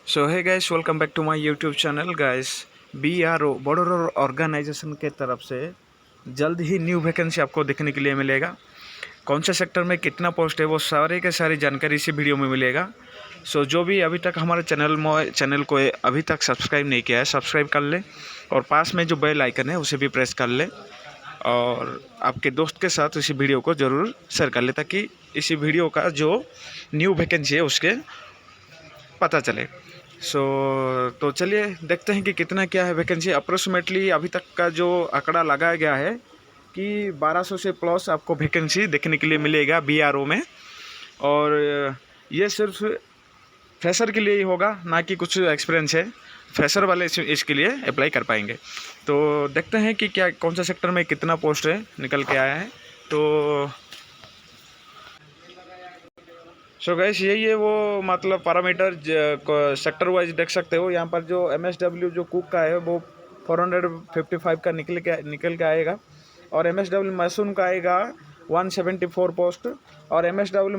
सो है guys, welcome back to my YouTube channel guys. BRO border organisation के तरफ से जल्द ही न्यू वैकेंसी आपको देखने के लिए मिलेगा। कौन से सेक्टर में कितना पोस्ट है वो सारे के सारी जानकारी इसी वीडियो में मिलेगा। सो जो भी अभी तक हमारे चैनल को अभी तक सब्सक्राइब नहीं किया है, सब्सक्राइब कर ले और पास में जो बेल आइकन है उसे भी प्रेस कर ले और आपके दोस्त के साथ इसी वीडियो को ज़रूर शेयर कर ले ताकि इसी वीडियो का जो न्यू वैकेंसी है उसके पता चले। तो चलिए देखते हैं कि कितना क्या है वैकेंसी। अप्रोक्सीमेटली अभी तक का जो आंकड़ा लगाया गया है कि 1200 से प्लस आपको वैकेंसी देखने के लिए मिलेगा BRO में। और ये सिर्फ फ्रेशर के लिए ही होगा, ना कि कुछ एक्सपीरियंस है। फ्रेशर वाले इसके लिए अप्लाई कर पाएंगे। तो देखते हैं कि क्या कौन सा सेक्टर में कितना पोस्ट है निकल के आया है। तो सो गैस यही है वो मतलब पैरामीटर सेक्टर वाइज देख सकते हो। यहाँ पर जो MSW जो कुक का है वो 455 का निकल के आएगा और MSW मशरूम का आएगा 174 पोस्ट और MSW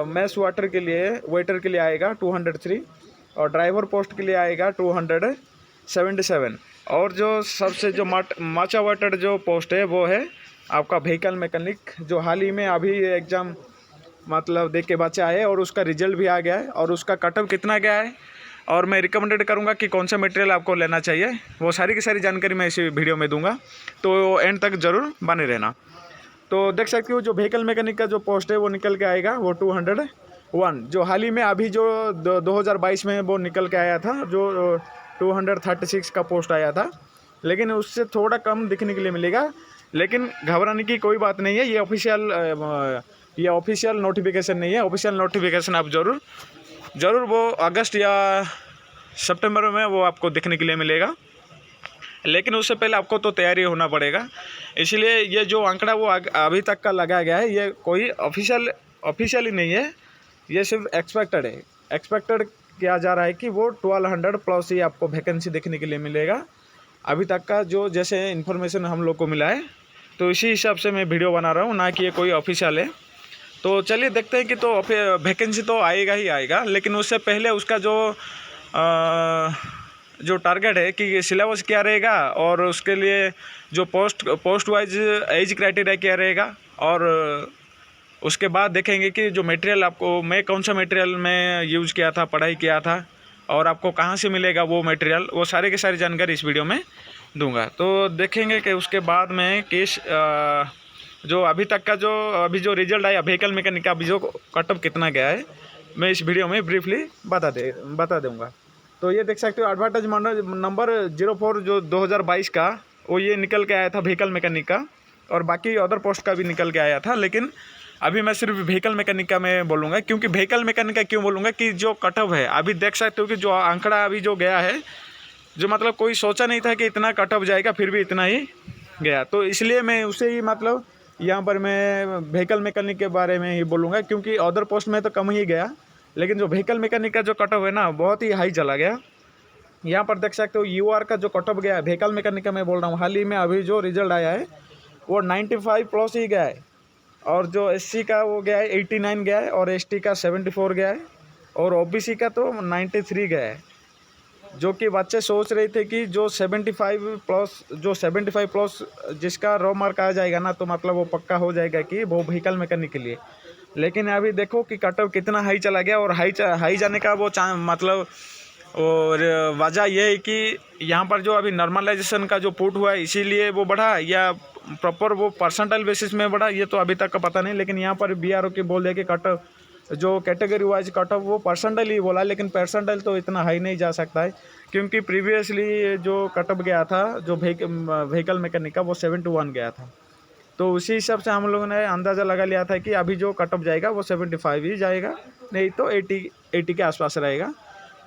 मैस वाटर के लिए वेटर के लिए आएगा 203 और ड्राइवर पोस्ट के लिए आएगा 277। और जो सबसे जो माचा वाटर जो पोस्ट है वो है आपका व्हीकल मैकेनिक, जो हाल ही में अभी एग्ज़ाम मतलब देख के बच्चा है और उसका रिजल्ट भी आ गया है और उसका कटअप कितना गया है। और मैं रिकमेंडेड करूंगा कि कौन सा मटेरियल आपको लेना चाहिए, वो सारी की सारी जानकारी मैं इसी वीडियो में दूंगा, तो एंड तक ज़रूर बने रहना। तो देख सकते हो जो व्हीकल मैकेनिक का जो पोस्ट है वो निकल के आएगा वो 201, जो हाल ही में अभी जो 2022 में वो निकल के आया था, जो 236 का पोस्ट आया था, लेकिन उससे थोड़ा कम दिखने के लिए मिलेगा। लेकिन घबराने की कोई बात नहीं है, ये ऑफिशियल नोटिफिकेशन नहीं है। ऑफिशियल नोटिफिकेशन आप ज़रूर वो अगस्त या सितंबर में वो आपको देखने के लिए मिलेगा, लेकिन उससे पहले आपको तो तैयारी होना पड़ेगा। इसलिए ये जो आंकड़ा वो अभी तक का लगाया गया है ये कोई ऑफिशियली नहीं है, ये सिर्फ एक्सपेक्टेड किया जा रहा है कि वो 1200 प्लस ही आपको वैकेंसी देखने के लिए मिलेगा। अभी तक का जो जैसे इन्फॉर्मेशन हम लोग को मिला है तो इसी हिसाब से मैं वीडियो बना रहा हूँ, ना कि ये कोई ऑफिशियल है। तो चलिए देखते हैं कि तो वैकेंसी तो आएगा ही आएगा, लेकिन उससे पहले उसका जो टारगेट है कि सिलेबस क्या रहेगा और उसके लिए जो पोस्ट वाइज एज क्राइटेरिया क्या रहेगा, और उसके बाद देखेंगे कि जो मटेरियल आपको मैं कौन सा मटेरियल में यूज़ किया था, पढ़ाई किया था, और आपको कहाँ से मिलेगा वो मटेरियल, वो सारे की सारी जानकारी इस वीडियो में दूंगा। तो देखेंगे कि उसके बाद में किस जो अभी तक का जो रिजल्ट आया व्हीकल मैकेनिक का अभी जो कटअप कितना गया है मैं इस वीडियो में ब्रीफली बता दूंगा। तो ये देख सकते हो एडवर्टाइज नंबर 04 जो 2022 का वो ये निकल के आया था व्हीकल मैकेनिक का, और बाकी अदर पोस्ट का भी निकल के आया था, लेकिन अभी मैं सिर्फ व्हीकल मैकेनिक का मैं बोलूँगा। क्योंकि व्हीकल मैकेनिक का क्यों बोलूँगा कि जो कटअप है अभी देख सकते हो कि जो आंकड़ा अभी जो गया है, जो मतलब कोई सोचा नहीं था कि इतना कटअप जाएगा, फिर भी इतना ही गया। तो इसलिए मैं उसे ही मतलब यहाँ पर मैं व्हीकल मैकेनिक के बारे में ही बोलूँगा, क्योंकि अदर पोस्ट में तो कम ही गया, लेकिन जो व्हीकल मैकेनिक का जो कटअप है ना बहुत ही हाई चला गया। यहाँ पर देख सकते हो UR का जो कटअप गया है व्हीकल मैकेनिक का मैं बोल रहा हूँ, हाल ही में अभी जो रिजल्ट आया है वो 95 प्लस ही गया है, और जो SC का वो गया है 89 गया है, और ST का 74 गया है, और OBC का तो 93 गया है। जो कि बच्चे सोच रहे थे कि जो 75 प्लस जिसका रॉ मार्क आ जाएगा ना तो मतलब वो पक्का हो जाएगा कि वो व्हीकल मैकेनिक के लिए। लेकिन अभी देखो कि कटअप कितना हाई चला गया, और हाई जाने का वो मतलब और वजह ये है कि यहाँ पर जो अभी नॉर्मलाइजेशन का जो पुट हुआ है इसीलिए वो बढ़ा, या प्रॉपर वो परसेंटाइल बेसिस में बढ़ा, ये तो अभी तक का पता नहीं। लेकिन यहाँ पर BRO की बोल दिया कि कटअप जो कैटेगरी वाइज कटअप वो परसेंटाइल ही बोला, लेकिन परसेंटाइल तो इतना हाई नहीं जा सकता है, क्योंकि प्रीवियसली जो कटअप गया था जो व्हीकल मैकेनिक का वो 71 गया था। तो उसी हिसाब से हम लोगों ने अंदाज़ा लगा लिया था कि अभी जो कटअप जाएगा वो 75 ही जाएगा, नहीं तो 80 के आसपास रहेगा।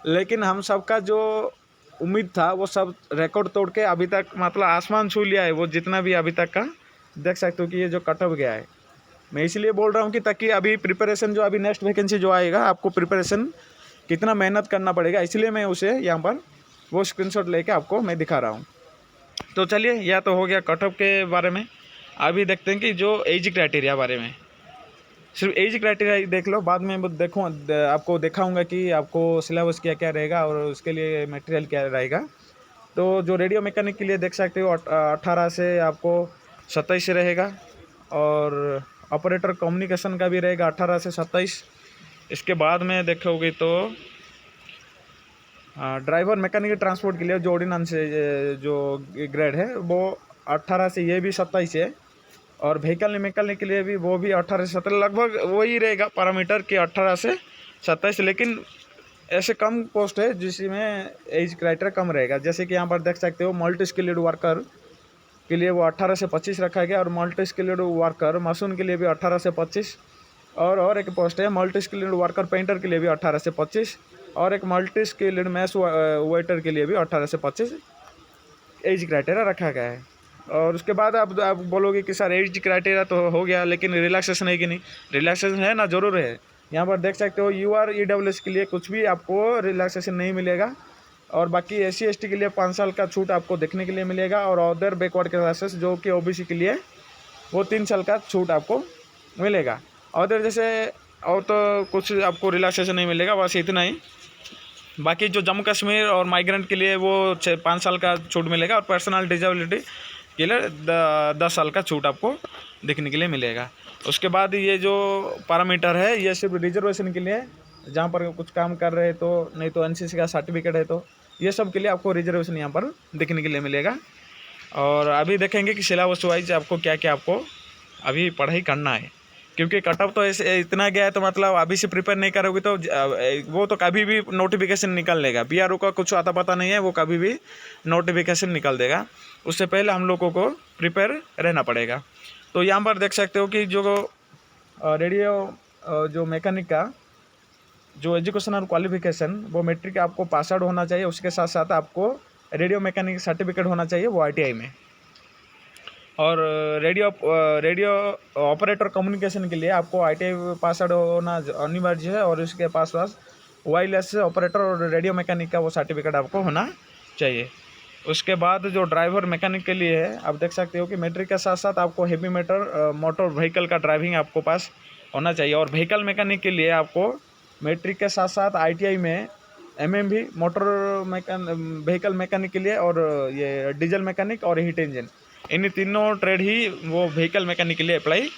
लेकिन हम सबका जो उम्मीद था वो सब रिकॉर्ड तोड़ के अभी तक मतलब आसमान छू लिया है वो जितना भी अभी तक का देख सकते हो कि ये जो कटअप गया है। मैं इसलिए बोल रहा हूँ कि ताकि अभी प्रिपरेशन जो अभी नेक्स्ट वैकेंसी जो आएगा आपको प्रिपरेशन कितना मेहनत करना पड़ेगा, इसलिए मैं उसे यहाँ पर वो स्क्रीनशॉट लेके आपको मैं दिखा रहा हूँ। तो चलिए यह तो हो गया कटअप के बारे में। अभी देखते हैं कि जो एज क्राइटेरिया बारे में। सिर्फ एज क्राइटेरिया देख लो, बाद में देखो आपको दिखाऊंगा कि आपको सिलेबस क्या क्या रहेगा और उसके लिए मटेरियल क्या रहेगा। तो जो रेडियो मैकेनिक के लिए देख सकते हो 18 से आपको 27 रहेगा, और ऑपरेटर कम्युनिकेशन का भी रहेगा 18 से 27। इसके बाद में देखोगे तो ड्राइवर मैकेनिक ट्रांसपोर्ट के लिए जो ऑर्डिनेंस जो ग्रेड है वो 18 से, ये भी 27 है। और व्हीकल मैकेनिक के लिए भी वो भी 18 से 17, लगभग वही रहेगा पैरामीटर कि 18 से 27। लेकिन ऐसे कम पोस्ट है जिसमें एज क्राइटेरिया कम रहेगा। जैसे कि यहाँ पर देख सकते हो मल्टी स्किल्ड वर्कर के लिए वो 18 से 25 रखा गया, और मल्टी स्किल्ड वर्कर मशीन के लिए भी 18 से 25। और एक पोस्ट है मल्टी स्किल्ड वर्कर पेंटर के लिए भी 18 से 25, और एक मल्टी स्किल्ड मैस वेटर के लिए भी 18 से 25 एज क्राइटेरिया रखा गया है। और उसके बाद आप बोलोगे कि सर एज क्राइटेरिया तो हो गया, लेकिन रिलैक्सेशन है कि नहीं? रिलैक्सेशन है ना, ज़रूर है। यहाँ पर देख सकते हो UR-EWS के लिए कुछ भी आपको रिलैक्सेशन नहीं मिलेगा, और बाकी SC/ST के लिए 5 साल का छूट आपको देखने के लिए मिलेगा, और अदर बैकवर्ड क्लासेस जो कि OBC के लिए वो 3 साल का छूट आपको मिलेगा। अदर जैसे और तो कुछ आपको रिलैक्सेशन नहीं मिलेगा, बस इतना ही। बाकी जो जम्मू कश्मीर और माइग्रेंट के लिए वो 5 साल का छूट मिलेगा, और पर्सनल डिसेबिलिटी के लिए 10 साल का छूट आपको देखने के लिए मिलेगा। उसके बाद ये जो पैरामीटर है ये सिर्फ रिजर्वेशन के लिए, जहाँ पर कुछ काम कर रहे तो, नहीं तो NCC का सर्टिफिकेट है तो ये सब के लिए आपको रिजर्वेशन यहाँ पर देखने के लिए मिलेगा। और अभी देखेंगे कि सिलेबस वाइज आपको क्या क्या आपको अभी पढ़ाई करना है, क्योंकि कटअप तो ऐसे इतना गया है, तो मतलब अभी से प्रिपेयर नहीं करोगे तो वो तो कभी भी नोटिफिकेशन निकल लेगा। BRO का कुछ आता पता नहीं है, वो कभी भी नोटिफिकेशन निकल देगा। उससे पहले हम लोगों को प्रिपेयर रहना पड़ेगा। तो यहाँ पर देख सकते हो कि जो रेडियो जो मैकेनिक का जो एजुकेशनल क्वालिफिकेशन वो मैट्रिक आपको पास आउट होना चाहिए। उसके साथ साथ आपको रेडियो मैकेनिक सर्टिफिकेट होना चाहिए वो ITI में। और रेडियो ऑपरेटर कम्युनिकेशन के लिए आपको ITI पास आउट होना अनिवार्य है, और इसके पास वायरलेस ऑपरेटर और रेडियो मैकेनिक का वो सर्टिफिकेट आपको होना चाहिए। उसके बाद जो ड्राइवर मैकेनिक के लिए है, आप देख सकते हो कि मैट्रिक के साथ साथ आपको हेवी मोटर व्हीकल का ड्राइविंग आपको पास होना चाहिए। और व्हीकल मैकेनिक के लिए आपको मैट्रिक के साथ साथ ITI में MMV मोटर व्हीकल मैकेनिक के लिए, और ये डीजल मैकेनिक और हीट इंजन, इन तीनों ट्रेड ही वो व्हीकल मैकेनिक के लिए अप्लाई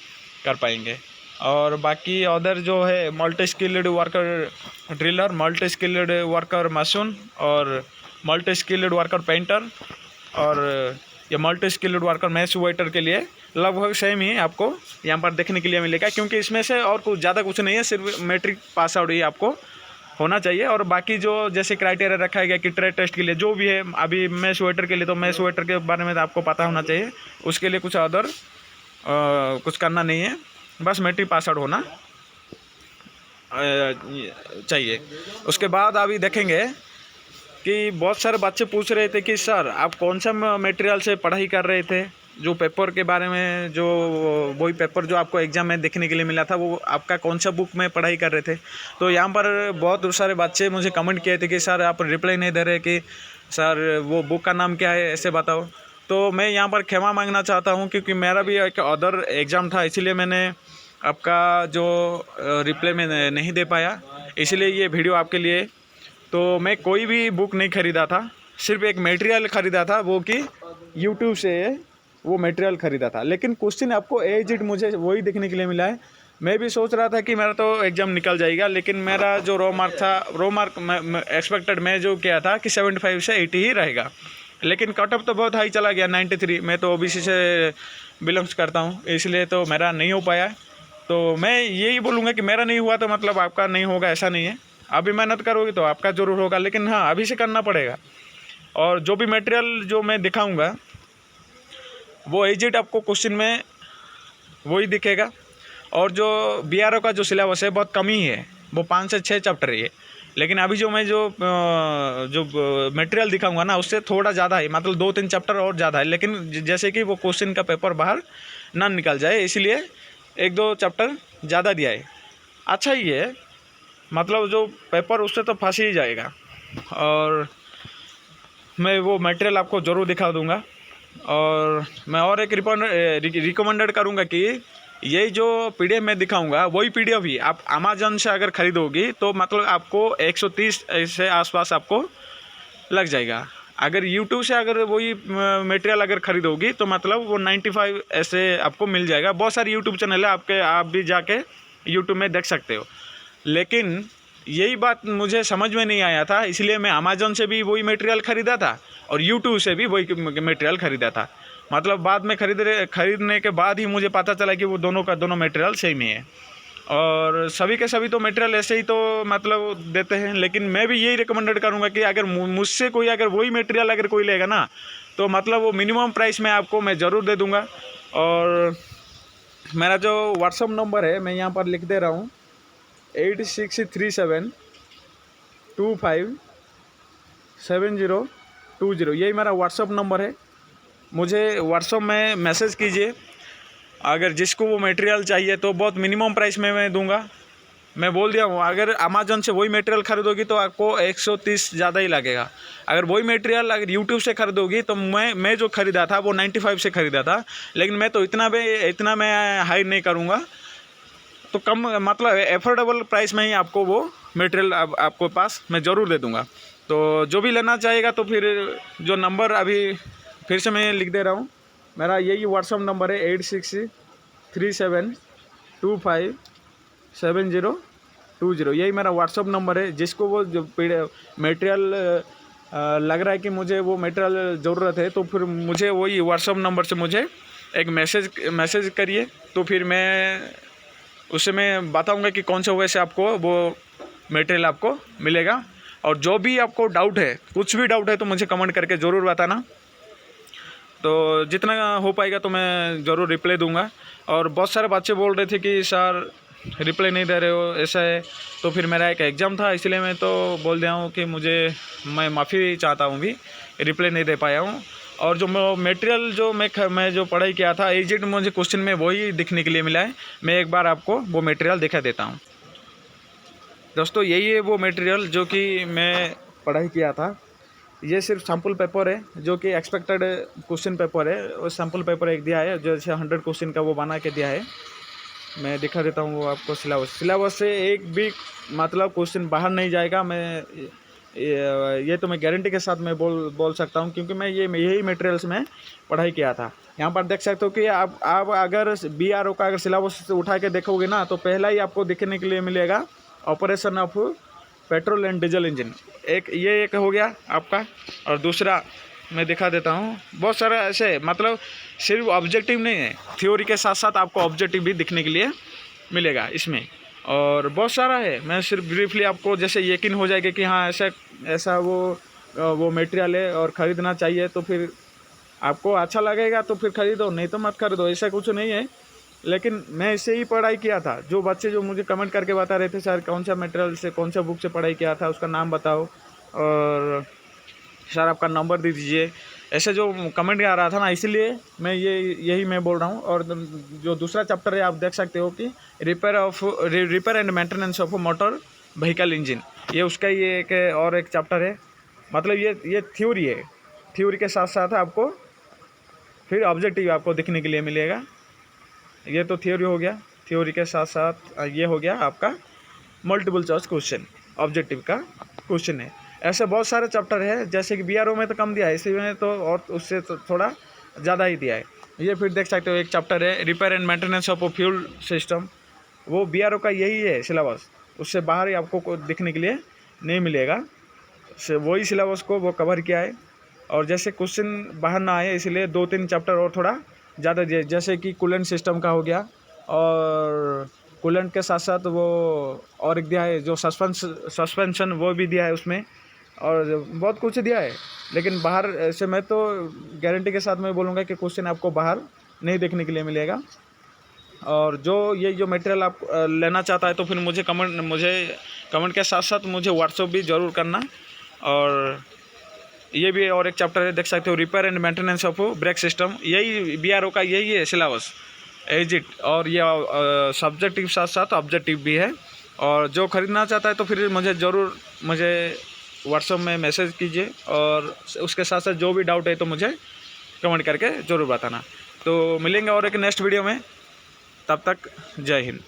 कर पाएंगे। और बाकी अदर जो है multi skilled worker driller, multi skilled worker machine, और मल्टी स्किल्ड वर्कर पेंटर, और ये multi skilled worker mess waiter के लिए लगभग सेम ही आपको यहाँ पर देखने के लिए मिलेगा, क्योंकि इसमें से और कुछ ज़्यादा कुछ नहीं है, सिर्फ मैट्रिक पास आउट ही आपको होना चाहिए। और बाकी जो जैसे क्राइटेरिया रखा गया कि ट्रेड टेस्ट के लिए जो भी है, अभी मैस वेटर के लिए तो मैस वेटर के बारे में तो आपको पता होना चाहिए, उसके लिए कुछ अदर कुछ करना नहीं है, बस मैट्रिक पास आउट होना चाहिए। उसके बाद अभी देखेंगे कि बहुत सारे बच्चे पूछ रहे थे कि सर आप कौन सा मटेरियल से पढ़ाई कर रहे थे, जो पेपर के बारे में, जो वही पेपर जो आपको एग्ज़ाम में देखने के लिए मिला था वो आपका कौन सा बुक में पढ़ाई कर रहे थे। तो यहाँ पर बहुत सारे बच्चे मुझे कमेंट किए थे कि सर आप रिप्लाई नहीं दे रहे, कि सर वो बुक का नाम क्या है, ऐसे बताओ। तो मैं यहाँ पर क्षमा मांगना चाहता हूँ, क्योंकि मेरा भी एक अदर एग्ज़ाम था, इसीलिए मैंने आपका जो रिप्लाई में नहीं दे पाया, इसलिए ये वीडियो आपके लिए। तो मैं कोई भी बुक नहीं ख़रीदा था, सिर्फ एक मटेरियल ख़रीदा था, वो कि यूट्यूब से वो मटेरियल ख़रीदा था। लेकिन क्वेश्चन आपको एज इट मुझे वही देखने के लिए मिला है। मैं भी सोच रहा था कि मेरा तो एग्ज़ाम निकल जाएगा, लेकिन मेरा जो रो मार्क था, रो मार्क एक्सपेक्टेड मैं जो किया था कि 75 से 80 ही रहेगा, लेकिन कट ऑफ तो बहुत हाई चला गया 93। मैं तो OBC से बिलोंग्स करता हूँ, इसलिए तो मेरा नहीं हो पाया। तो मैं यही बोलूँगा कि मेरा नहीं हुआ तो मतलब आपका नहीं होगा, ऐसा नहीं है। अभी मेहनत करोगे तो आपका ज़रूर होगा, लेकिन हाँ अभी से करना पड़ेगा। और जो भी मटेरियल जो मैं दिखाऊंगा वो एजिट आपको क्वेश्चन में वही दिखेगा। और जो BRO का जो सिलेबस है बहुत कम ही है, वो 5 से 6 चैप्टर है। लेकिन अभी जो मैं जो मटेरियल दिखाऊंगा ना उससे थोड़ा ज़्यादा है, मतलब 2-3 चैप्टर और ज़्यादा है, लेकिन जैसे कि वो क्वेश्चन का पेपर बाहर ना निकल जाए, इसलिए 1-2 चैप्टर ज़्यादा दिया है। अच्छा ही है, मतलब जो पेपर उससे तो फंस ही जाएगा। और मैं वो मटेरियल आपको ज़रूर दिखा दूंगा। और मैं और एक रिकमेंडेड करूंगा कि यही जो पीडीएफ मैं दिखाऊंगा वही पीडीएफ ही आप अमेजन से अगर खरीदोगी तो मतलब आपको 130 ऐसे आसपास आपको लग जाएगा। अगर यूट्यूब से अगर वही मटेरियल अगर खरीदोगी तो मतलब वो 95 ऐसे आपको मिल जाएगा। बहुत सारे यूट्यूब चैनल है आपके, आप भी जाके यूट्यूब में देख सकते हो। लेकिन यही बात मुझे समझ में नहीं आया था, इसलिए मैं अमेजन से भी वही मटेरियल ख़रीदा था और यूट्यूब से भी वही मटेरियल ख़रीदा था। मतलब बाद में खरीदने के बाद ही मुझे पता चला कि वो दोनों का दोनों मटेरियल सेम ही है। और सभी के सभी तो मटेरियल ऐसे ही तो मतलब देते हैं, लेकिन मैं भी यही रिकमेंडेड करूँगा कि अगर मुझसे कोई अगर वही मटेरियल अगर कोई लेगा ना तो मतलब वो मिनिमम प्राइस में आपको मैं ज़रूर दे दूँगा। और मेरा जो व्हाट्सअप नंबर है मैं यहाँ पर लिख दे रहा हूँ 8637257020, यही मेरा व्हाट्सअप नंबर है। मुझे व्हाट्सअप में मैसेज कीजिए। अगर जिसको वो मटेरियल चाहिए तो बहुत मिनिमम प्राइस में मैं दूंगा। मैं बोल दिया हूँ, अगर अमेजन से वही मटेरियल खरीदोगी तो आपको 130 ज़्यादा ही लगेगा। अगर वही मटेरियल अगर यूट्यूब से खरीदोगी तो मैं जो ख़रीदा था वो 95 से ख़रीदा था, लेकिन मैं तो इतना मैं हाई नहीं करूँगा, तो कम मतलब एफोर्डेबल प्राइस में ही आपको वो मटेरियल आपको पास मैं ज़रूर दे दूँगा। तो जो भी लेना चाहेगा तो फिर जो नंबर अभी फिर से मैं लिख दे रहा हूँ, मेरा यही व्हाट्सअप नंबर है 8637257020, यही मेरा व्हाट्सअप नंबर है। जिसको वो जो मटेरियल लग रहा है कि मुझे वो मटेरियल ज़रूरत है तो फिर मुझे वही व्हाट्सअप नंबर से मुझे एक मैसेज करिए, तो फिर मैं उससे मैं बताऊंगा कि कौन से वे से आपको वो मटेरियल आपको मिलेगा। और जो भी आपको डाउट है, कुछ भी डाउट है तो मुझे कमेंट करके ज़रूर बताना, तो जितना हो पाएगा तो मैं ज़रूर रिप्लाई दूंगा। और बहुत सारे बच्चे बोल रहे थे कि सर रिप्लाई नहीं दे रहे हो, ऐसा है। तो फिर मेरा एक एग्ज़ाम था, इसलिए मैं तो बोल दिया हूँ कि मैं माफ़ी चाहता हूँ, भी रिप्लाई नहीं दे पाया हूँ। और जो मटेरियल जो मैं जो पढ़ाई किया था एग्जैक्ट मुझे क्वेश्चन में वही दिखने के लिए मिला है। मैं एक बार आपको वो मटेरियल दिखा देता हूँ। दोस्तों यही है वो मटेरियल जो कि मैं पढ़ाई किया था। ये सिर्फ सैम्पल पेपर है, जो कि एक्सपेक्टेड क्वेश्चन पेपर है। और सैम्पल पेपर एक दिया है, जैसे 100 क्वेश्चन का वो बना के दिया है। मैं दिखा देता हूँ वो आपको। सिलेबस से एक भी मतलब क्वेश्चन बाहर नहीं जाएगा। ये तो मैं गारंटी के साथ मैं बोल सकता हूँ, क्योंकि मैं यही मटेरियल्स में पढ़ाई किया था। यहाँ पर देख सकते हो कि आप अगर BRO का अगर सिलेबस उठा के देखोगे ना तो पहला ही आपको देखने के लिए मिलेगा operation of petrol and diesel engine. एक हो गया आपका। और दूसरा मैं दिखा देता हूँ, बहुत सारा ऐसे मतलब सिर्फ ऑब्जेक्टिव नहीं है, थ्योरी के साथ साथ आपको ऑब्जेक्टिव भी दिखने के लिए मिलेगा इसमें। और बहुत सारा है, मैं सिर्फ ब्रीफली आपको जैसे यकीन हो जाएगा कि हाँ ऐसा वो मटेरियल है और ख़रीदना चाहिए, तो फिर आपको अच्छा लगेगा तो फिर ख़रीदो, नहीं तो मत खरीदो, ऐसा कुछ नहीं है। लेकिन मैं इससे ही पढ़ाई किया था। जो बच्चे जो मुझे कमेंट करके बता रहे थे सर कौन सा मटेरियल से कौन सा बुक से पढ़ाई किया था, उसका नाम बताओ और सर आपका नंबर दे दीजिए, ऐसे जो कमेंट आ रहा था ना, इसलिए मैं यही मैं बोल रहा हूँ। और जो दूसरा चैप्टर है आप देख सकते हो कि repair and maintenance of motor vehicle engine, ये उसका ये एक चैप्टर है। मतलब ये थ्योरी है, थ्योरी के साथ साथ आपको फिर ऑब्जेक्टिव आपको दिखने के लिए मिलेगा। ये तो थ्योरी हो गया, थ्योरी के साथ साथ ये हो गया आपका मल्टीपल चॉइस क्वेश्चन, ऑब्जेक्टिव का क्वेश्चन है। ऐसे बहुत सारे चैप्टर है, जैसे कि BRO में तो कम दिया है, इसी में तो और उससे तो थोड़ा ज़्यादा ही दिया है। ये फिर देख सकते हो एक चैप्टर है repair and maintenance of fuel system, वो BRO का यही है सिलेबस, उससे बाहर ही आपको दिखने के लिए नहीं मिलेगा। वही सिलेबस को वो कवर किया है। और जैसे क्वेश्चन बाहर ना आए इसलिए 2-3 चैप्टर और थोड़ा ज़्यादा दिया, जैसे कि कूलेंट सिस्टम का हो गया, और कूलेंट के साथ साथ वो और एक दिया है जो सस्पेंशन वो भी दिया है उसमें, और बहुत कुछ दिया है। लेकिन बाहर ऐसे मैं तो गारंटी के साथ मैं बोलूँगा कि क्वेश्चन आपको बाहर नहीं देखने के लिए मिलेगा। और जो मटेरियल आप लेना चाहता है तो फिर मुझे कमेंट के साथ साथ मुझे व्हाट्सअप भी ज़रूर करना। और ये भी और एक चैप्टर है, देख सकते हो repair and maintenance of brake system, यही BRO का यही है सिलेबस एजिट। और ये सब्जेक्टिव साथ साथ ऑब्जेक्टिव भी है। और जो ख़रीदना चाहता है तो फिर मुझे व्हाट्सअप में मैसेज कीजिए, और उसके साथ साथ जो भी डाउट है तो मुझे कमेंट करके ज़रूर बताना। तो मिलेंगे और एक नेक्स्ट वीडियो में। तब तक जय हिंद।